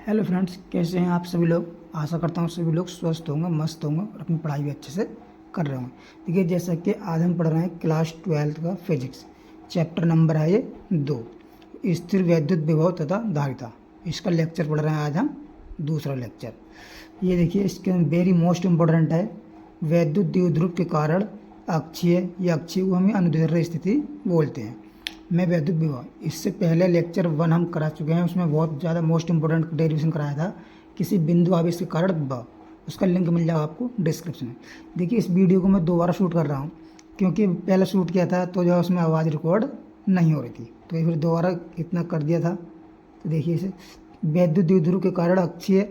Hello friends, कैसे हैं आप सभी लोग। आशा करता हूँ सभी लोग स्वस्थ होंगे, मस्त होंगे और अपनी पढ़ाई भी अच्छे से कर रहे होंगे। देखिए, जैसा कि आज हम पढ़ रहे हैं क्लास 12 का फिजिक्स। चैप्टर नंबर है ये 2, स्थिर वैद्युत विभव तथा धारिता। इसका लेक्चर पढ़ रहे हैं आज हम, दूसरा लेक्चर। ये देखिए, इसके वेरी मोस्ट इम्पोर्टेंट है। वैद्युत द्विध्रुव के कारण अक्षीय या अक्षीय को हम अनुदैर्ध्य स्थिति बोलते हैं। मैं वैद्युत विभव, इससे पहले लेक्चर 1 हम करा चुके हैं। उसमें बहुत ज़्यादा मोस्ट इंपॉर्टेंट डेरिवेशन कराया था, किसी बिंदु आवेश के कारण विभव। उसका लिंक मिल जाएगा आपको डिस्क्रिप्शन में। देखिए, इस वीडियो को मैं दोबारा शूट कर रहा हूँ, क्योंकि पहले शूट किया था तो जो उसमें आवाज़ रिकॉर्ड नहीं हो रही थी, तो ये फिर दोबारा इतना कर दिया था। तो देखिए, इसे वैद्युत द्विध्रुव के कारण अक्षीय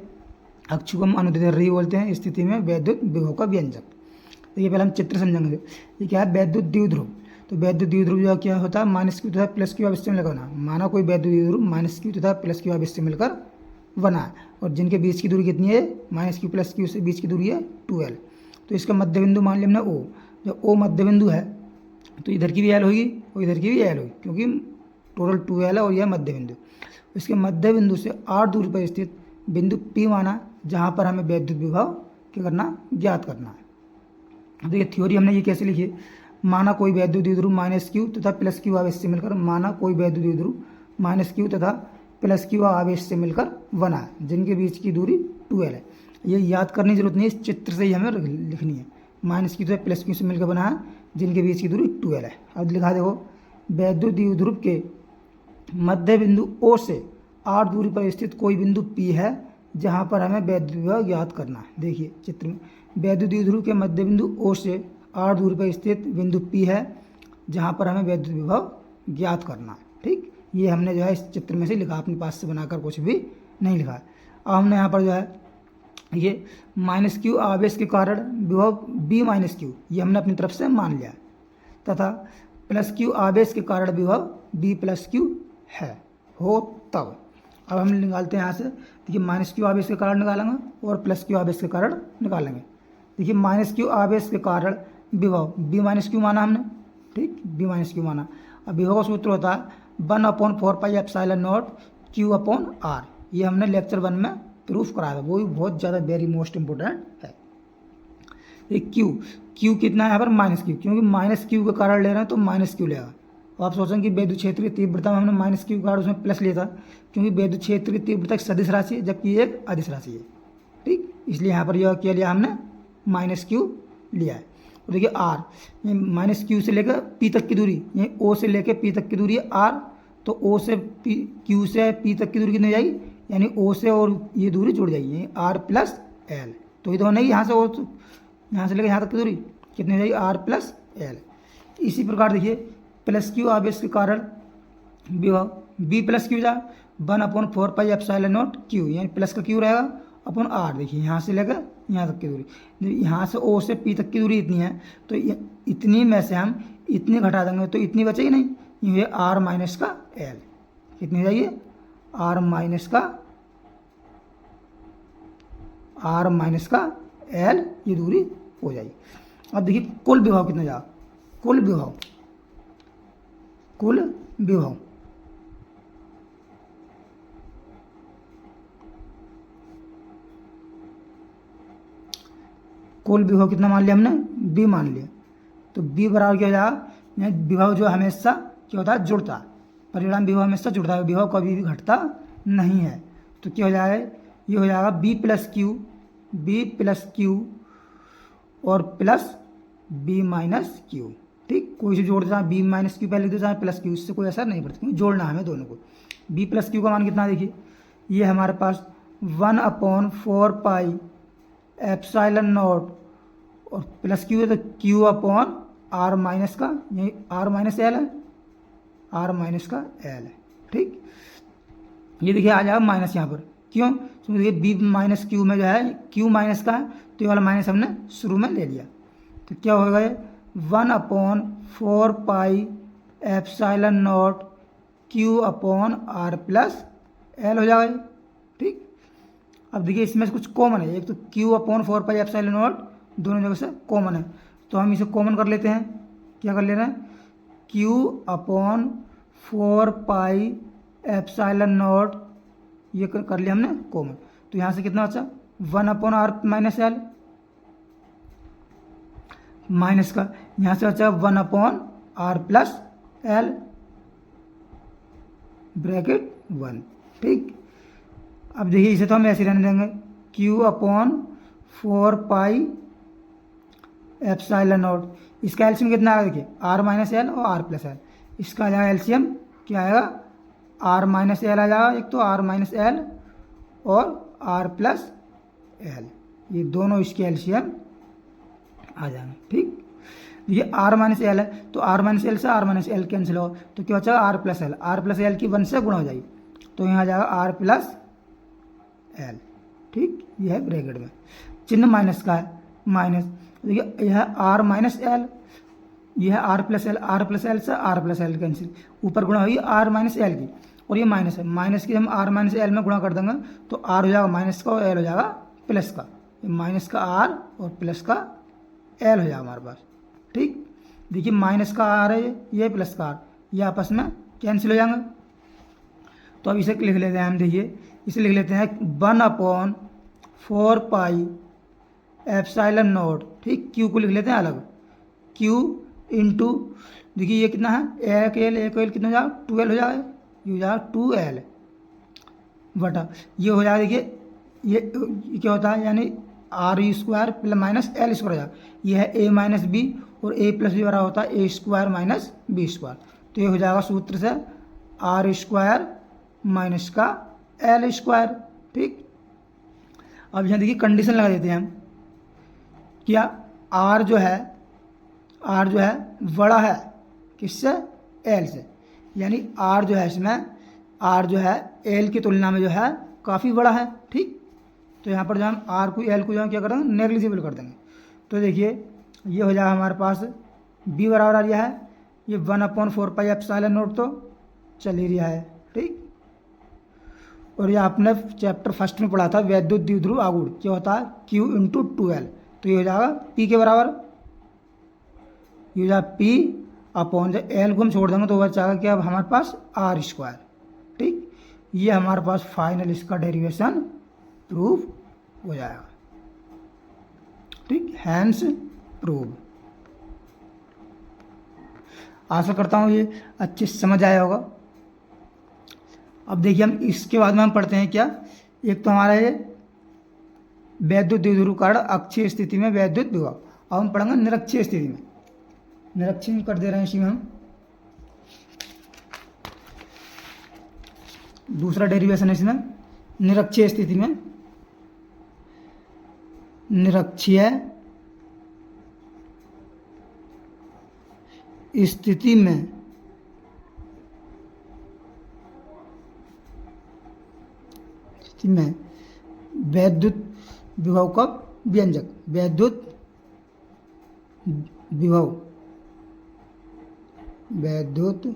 को हम अनुदैर्ध्य बोलते हैं। स्थिति में वैद्युत विभव का व्यंजक। तो ये पहले हम चित्र समझेंगे। ये क्या है, वैद्युत द्विध्रुव। तो वैद्युत द्विध्रुव जो क्या होता है, -q तथा +q आवेश से मिलकर बना। माना कोई वैद्युत द्विध्रुव -q तथा +q आवेश से मिलकर बना है, और जिनके बीच की दूरी कितनी है, -q + q से बीच की दूरी है 2l। तो इसका मध्य बिंदु मान लिया हमने O। जब O मध्य बिंदु है तो इधर की भी l होगी और इधर की भी l होगी, क्योंकि टोटल 2l है और यह मध्य बिंदु। इसके मध्य बिंदु से 8 दूरी पर स्थित बिंदु P माना, जहाँ पर हमें वैद्युत विभव क्या करना, ज्ञात करना है। देखिए, थ्योरी हमने ये कैसे लिखी है। माना कोई वैद्युत द्विध्रुव -q तथा +q आवेश से मिलकर, माना कोई वैद्युत द्विध्रुव -q तथा +q आवेश से मिलकर बना है, जिनके बीच की दूरी 2l है। ये याद करने की जरूरत नहीं है, इस चित्र से ही हमें लिखनी है। -q तथा +q से मिलकर बना है, जिनके बीच की दूरी 2l है। अब लिखा देखो, वैद्युत द्विध्रुव के मध्य बिंदु O से 8 दूरी पर स्थित कोई बिंदु P है, जहाँ पर हमें वैद्युत विभव ज्ञात करना है। देखिए चित्र में, वैद्युत द्विध्रुव के मध्य बिंदु O से 8 दूरी पर स्थित बिंदु P है, जहाँ पर हमें वैद्युत विभव ज्ञात करना है। ठीक, ये हमने जो है इस चित्र में से लिखा, अपने पास से बनाकर कुछ भी नहीं लिखा है। अब हमने यहाँ पर जो है ये -q आवेश के कारण विभव B-q, ये हमने अपनी तरफ से मान लिया है, तथा +q आवेश के कारण विभव B+q है हो तब। अब हम निकालते हैं यहाँ से। देखिए, -q आवेश के कारण निकालेंगे और +q आवेश के कारण निकालेंगे। देखिए, -q आवेश के कारण विभव B-q माना हमने, ठीक, B-q माना। अब विभव का सूत्र होता है 1/4πε0 q/r। ये हमने लेक्चर 1 में प्रूफ कराया था, वो भी बहुत ज़्यादा वेरी मोस्ट इम्पोर्टेंट है। ये q कितना है यहाँ पर, -q, क्योंकि -q के कारण ले रहे हैं तो -q लेगा। तो आप सोचें कि वैद्युत क्षेत्र की तीव्रता में हमने -q के कारण उसमें प्लस लिया था, क्योंकि वैद्युत क्षेत्र की तीव्रता एक सदिश राशि है, जबकि एक अदिश राशि है। ठीक, इसलिए यहाँ पर यह क्या लिया हमने, -q लिया है। तो देखिए r, ये -q से लेकर p तक की दूरी, ये o से लेकर p तक की दूरी है r। तो o से q से p तक की दूरी कितनी हो जाएगी, यानी o से और ये दूरी जुड़ जाएगी, r + l। तो ये तो नहीं, यहाँ से o, यहाँ से लेकर यहाँ तक की दूरी कितनी हो जाएगी, r + l। इसी प्रकार देखिए, +q आवेश के कारण विभव B+q जा 1/4πε0 q, यानी प्लस का q रहेगा अपन r। देखिए, यहाँ से लेकर यहाँ तक की दूरी, यहाँ से O से P तक की दूरी इतनी है, तो इतनी में से हम इतनी घटा देंगे तो इतनी बचेगी नहीं, ये r - का l। कितनी हो जाएगी, r - का l, ये दूरी हो जाएगी। अब देखिए, कुल विभव कितना जाएगा, कुल विभव कुल विभव कितना मान लिया हमने, B मान लिया। तो B बराबर क्या हो जाएगा, विभव जो हमेशा क्या होता है, जुड़ता है। परिणाम विभव हमेशा जुड़ता है, विभव कभी भी घटता नहीं है। तो क्या हो जाएगा, ये हो जाएगा B+q और प्लस B-q। ठीक, कोई से जोड़ देता है, B-q पहले लिख दो, चाहे +q, इससे कोई असर नहीं पड़ता, जोड़ना है हमें दोनों को। B+q का मान कितना, देखिए ये हमारे पास 1/4πε0 और +q है तो q/r- का, यही r - l है, r - का l है। ठीक, ये देखिए आ जाएगा माइनस यहाँ पर, क्यों, तो देखिए B-q में जो है q- का है, तो ये वाला माइनस हमने शुरू में ले लिया। तो क्या होगा, 1/4πε0 q/r + l हो जाएगा। ठीक, अब देखिए, इसमें से कुछ कॉमन है, एक तो q/4πε0 दोनों जगह से कॉमन है, तो हम इसे कॉमन कर लेते हैं। क्या कर ले रहे हैं, q/4πε0 ये कर लिया हमने कॉमन, तो यहाँ से कितना बचा 1/r माइनस एल, माइनस का यहाँ से बचा 1/r प्लस एल ब्रैकेट 1। ठीक, अब देखिए इसे तो हम ऐसे रहने देंगे, Q/4 पाई एप्सिलॉन नॉट, इसका एलसीएम कितना आएगा देखिए r माइनस एल और r प्लस एल, इसका आ जाएगा एलसीएम क्या आएगा r माइनस एल आ जाएगा, एक तो r माइनस एल और r प्लस एल, ये दोनों इसके एलसीएम आ जाएंगे। ठीक, ये r माइनस एल है तो r माइनस एल से r माइनस एल कैंसिल हो तो क्या बचा r plus L, r plus L की 1 से गुणा हो जाएगी तो यहाँ आ जाएगा r प्लस एल। ठीक, यह है ब्रैकेट में, चिन्ह माइनस का है, माइनस, देखिए यह r माइनस एल, यह r plus L, r plus L से r प्लस एल कैंसिल, ऊपर गुणा हुई r माइनस एल की और ये माइनस है, माइनस की हम r माइनस एल में गुणा कर देंगे तो r हो जाएगा माइनस का और l हो जाएगा प्लस का, माइनस का r और प्लस का l हो जाएगा हमारे पास। ठीक, देखिए माइनस का r है ये प्लस का r, ये आपस में कैंसिल हो जाएंगे, तो अब इसे लिख लेते हैं हम, देखिए इसे लिख लेते हैं 1/4 पाई एप्सिलॉन नॉट। ठीक, Q को लिख लेते हैं अलग, Q इंटू देखिए ये कितना है एक एल कितना हो जाएगा 12 हो जाएगा, ये हो जाएगा 2l बटा ये हो जाएगा, देखिए ये क्या होता है यानी r² plus minus l square हो जाएगा, ये है a माइनस बी और a प्लस बी बराबर होता है a² माइनस b², तो ये हो जाएगा सूत्र से r² माइनस का l²। ठीक, अब यहाँ देखिए कंडीशन लगा देते हैं हम, क्या r जो है बड़ा है किससे l से, यानी r जो है इसमें r जो है l की तुलना में जो है काफ़ी बड़ा है। ठीक, तो यहाँ पर जो हम r को l को जो क्या कर देंगे नेग्लिजिबल कर देंगे, तो देखिए ये हो जाएगा हमारे पास b बराबर आ रहा है ये 1/4 पाई एप्सिलॉन नॉट तो चल ही रहा है। ठीक, और ये आपने चैप्टर फर्स्ट में पढ़ा था वैद्युत द्विध्रुव आघूर्ण क्या होता है Q इंटू 2l, तो ये हो जाएगा P के बराबर, ये हो जाएगा P/, जब L को हम छोड़ देंगे तो बचाएगा क्या अब हमारे पास r²। ठीक, ये हमारे पास फाइनल इसका डेरिवेशन प्रूव हो जाएगा। ठीक, हैंस प्रूव। आशा करता हूँ ये अच्छे से समझ आया होगा। अब देखिए हम इसके बाद में हम पढ़ते हैं क्या, एक तो हमारा ये वैद्युत द्विध्रुव कारण अक्षीय स्थिति में वैद्युत विभव, अब हम पढ़ेंगे निरक्षीय स्थिति में, निरक्षीय कर दे रहे हैं इसी में हम, दूसरा डेरिवेशन है इसमें निरक्षीय स्थिति में, निरक्षीय स्थिति में वैद्युत विभव का व्यंजक, वैद्युत विभव, वैद्युत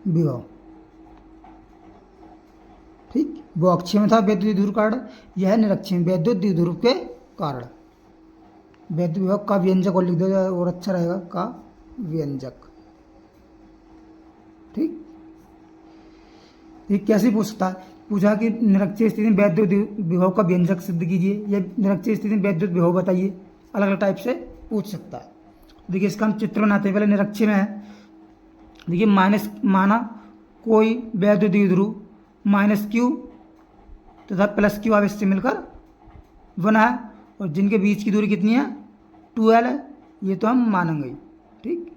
विभव। ठीक, वो अक्षीय में था वैद्युत द्विध्रुव कारण, यह है निरक्षीय वैद्युत द्विध्रुव के कारण, वैद्युत विभव का व्यंजक और लिख दो और अच्छा रहेगा, का व्यंजक। ठीक, ये कैसे पूछता है, पूछा कि निरक्षीय स्थिति में वैद्युत विभव का व्यंजक सिद्ध कीजिए या निरक्षीय स्थिति में वैद्युत विभव बताइए, अलग अलग टाइप से पूछ सकता है। देखिए इसका हम चित्र बनाते हैं, पहले निरक्षीय में है, देखिए माइनस माना कोई वैद्युत द्विध्रुव -q तथा +q आवेश से मिलकर बना है और जिनके बीच की दूरी कितनी है 2l है, ये तो हम मानेंगे। ठीक,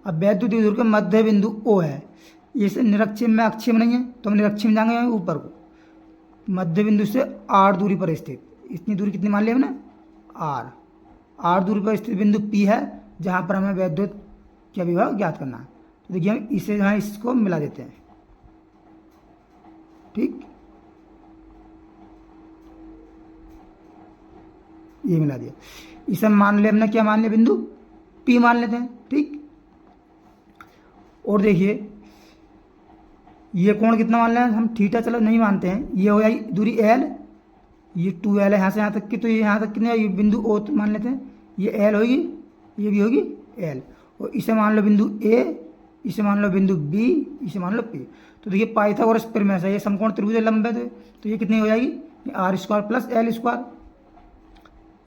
अब वैद्युत द्विध्रुव के मध्य बिंदु O है, इसे निरक्षीय में अक्षीय में नहीं है तो हम निरक्षीय में जाएंगे ऊपर को, मध्य बिंदु से r दूरी पर स्थित, इतनी दूरी कितनी मान ली हमने r दूरी पर स्थित बिंदु P है जहाँ पर हमें वैद्युत क्या विभव ज्ञात करना है। तो देखिए हम इसे जहाँ इसको मिला देते हैं। ठीक, ये मिला दिया, इसे मान ले हमने क्या मान लिया बिंदु P मान लेते हैं। ठीक, और देखिए ये कोण कितना मान लें हम, थीटा चलो नहीं मानते हैं, ये हो जाएगी दूरी l, ये 2l है यहाँ से यहाँ तक की, तो ये यहाँ तक कितने बिंदु O मान लेते हैं, ये l होगी, ये भी होगी l, और इसे मान लो बिंदु A, इसे मान लो बिंदु B, इसे मान लो P। तो देखिए पाइथागोरस प्रमेय से ये समकोण त्रिभुज लंब है, तो ये कितनी हो जाएगी, R square plus L square.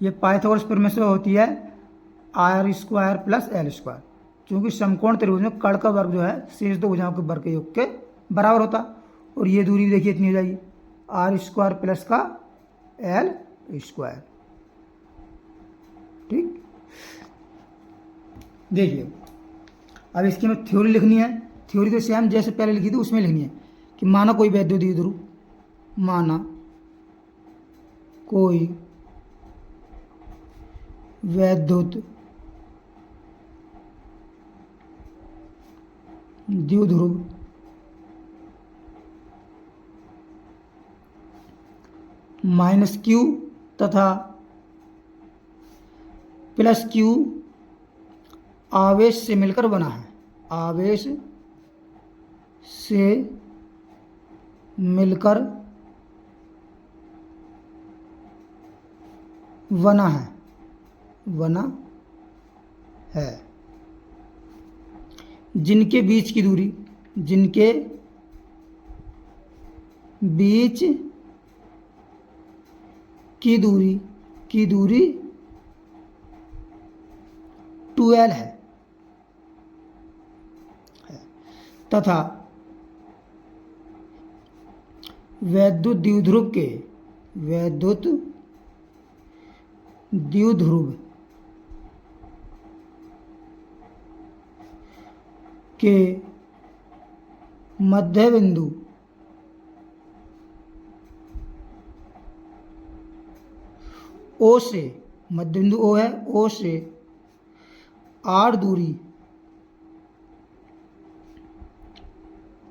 ये पाइथागोरस प्रमेय से होती है R square plus L square, क्योंकि समकोण त्रिभुज में कर्ण का वर्ग जो है शेष दो भुजाओं के वर्ग के योग के बराबर होता। और ये दूरी देखिए इतनी हो जाएगी, आर स्क्वायर प्लस का एल स्क्वायर। ठीक, देखिए अब इसकी हमें थ्योरी लिखनी है। थ्योरी तो सेम जैसे पहले लिखी थी उसमें लिखनी है कि माना कोई वैद्युत द्विध्रुव, माना कोई वैद्युत द्विध्रुव माइनस क्यू तथा प्लस क्यू आवेश से मिलकर बना है, आवेश से मिलकर बना है, बना है, जिनके बीच की दूरी, जिनके बीच की दूरी 2l है तथा वैद्युत द्विध्रुव के मध्य बिंदु ओ से, मध्य बिंदु ओ है, ओ से r दूरी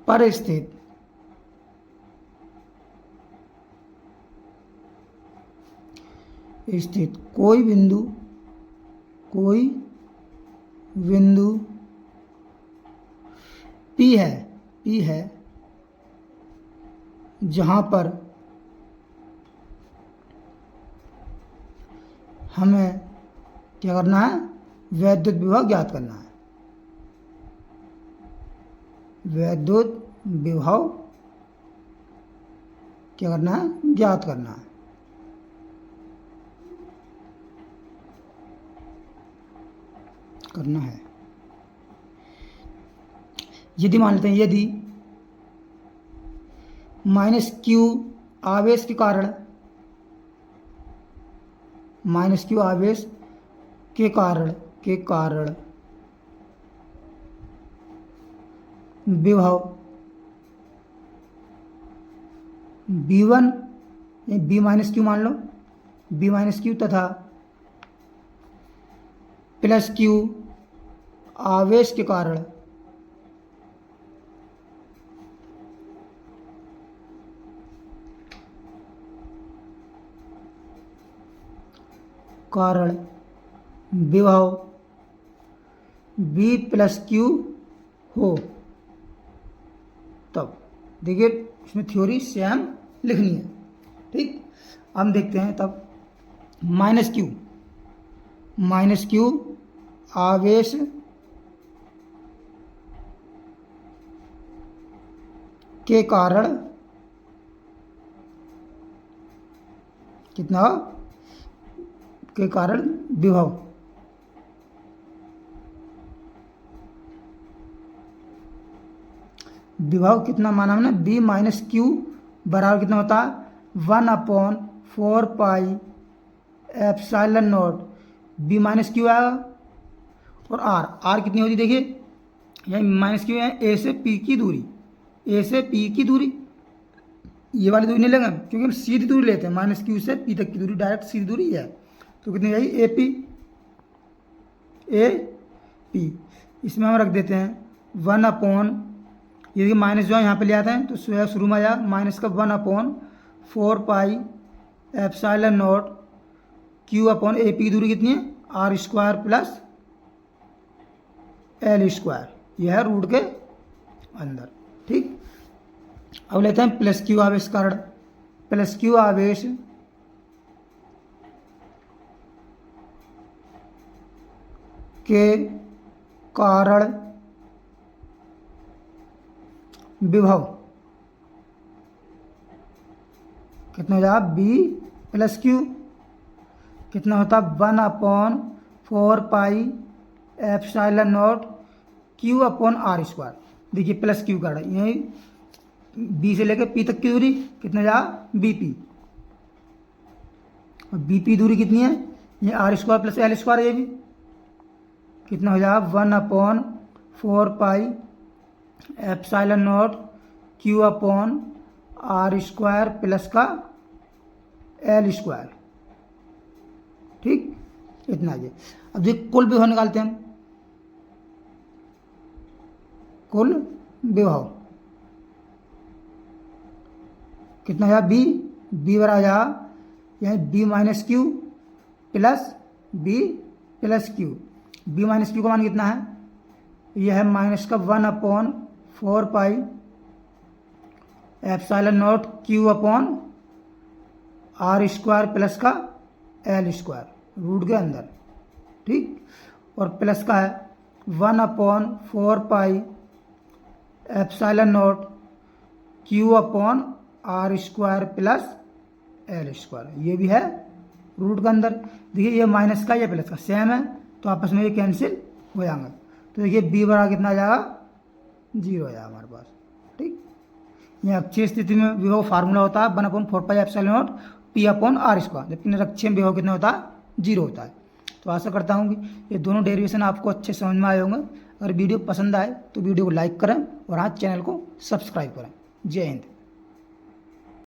पर स्थित कोई बिंदु P है जहां पर हमें क्या करना है, वैद्युत विभव ज्ञात करना है, वैद्युत विभव क्या करना है, ज्ञात करना है। यदि मान लेते हैं, यदि माइनस क्यू आवेश के कारण, माइनस क्यू आवेश के कारण विभव B1 B माइनस क्यू मान लो, B माइनस क्यू तथा प्लस क्यू आवेश के कारण विभव B प्लस क्यू हो, तब देखिए इसमें थ्योरी सेम लिखनी है। ठीक, हम देखते हैं तब माइनस क्यू आवेश के कारण कितना, के कारण विभव कितना माना हमने, B माइनस क्यू बराबर कितना होता है, 1/4 pi epsilon not B minus Q आएगा और R कितनी होती, देखिए यहाँ माइनस क्यू है, A से P की दूरी, A से P की दूरी, ये वाली दूरी नहीं लेंगे क्योंकि हम सीधी दूरी लेते हैं, माइनस क्यू से P तक की दूरी डायरेक्ट सीधी दूरी है, तो कितनी जाएगी, AP। इसमें हम रख देते हैं 1/, यदि माइनस जो है यहाँ पे ले आते हैं तो शुरू में आया माइनस का 1/4 pi epsilon not Q upon AP की दूरी कितनी है, R square plus L square, यह है रूट के अंदर। ठीक, अब लेते हैं प्लस क्यू आवेश कारण, प्लस क्यू आवेश के कारण विभव कितना हो जाएगा बी प्लस क्यू कितना होता है 1/4 pi epsilon naught Q upon R square. देखिए प्लस क्यू का यही बी से लेकर पी तक की दूरी कितना हो जाएगा बी पी और बी पी दूरी कितनी है ये R square plus L square ये भी कितना हो जाएगा 1/4 pi epsilon naught Q upon R square plus का एल स्क्वायर। ठीक इतना ये। अब देखिए कुल विभव निकालते हैं हम। कुल विभव कितना है बी बी बराबर जाएगा यानी B minus Q plus B plus Q. B minus Q का मान कितना है यह है माइनस का 1/4 pi epsilon naught Q upon R square plus का एल स्क्वायर रूट के अंदर। ठीक और प्लस का है 1/4 pi epsilon naught Q upon R square plus L square ये भी है रूट के अंदर। देखिए ये माइनस का ये प्लस का सेम है तो आपस में ये कैंसिल हो जाएंगे। तो देखिए बी बराबर कितना आ जाएगा 0 आ जाएगा हमारे पास। ठीक ये अक्षीय स्थिति में विभव फार्मूला होता है 1/4 pi epsilon naught P upon R square जबकि निरक्षीय में विभव कितना होता है 0 होता है। तो आशा करता हूँ कि ये दोनों डेरिवेशन आपको अच्छे समझ में आए होंगे। अगर वीडियो पसंद आए तो वीडियो को लाइक करें और आज चैनल को सब्सक्राइब करें। जय हिंद।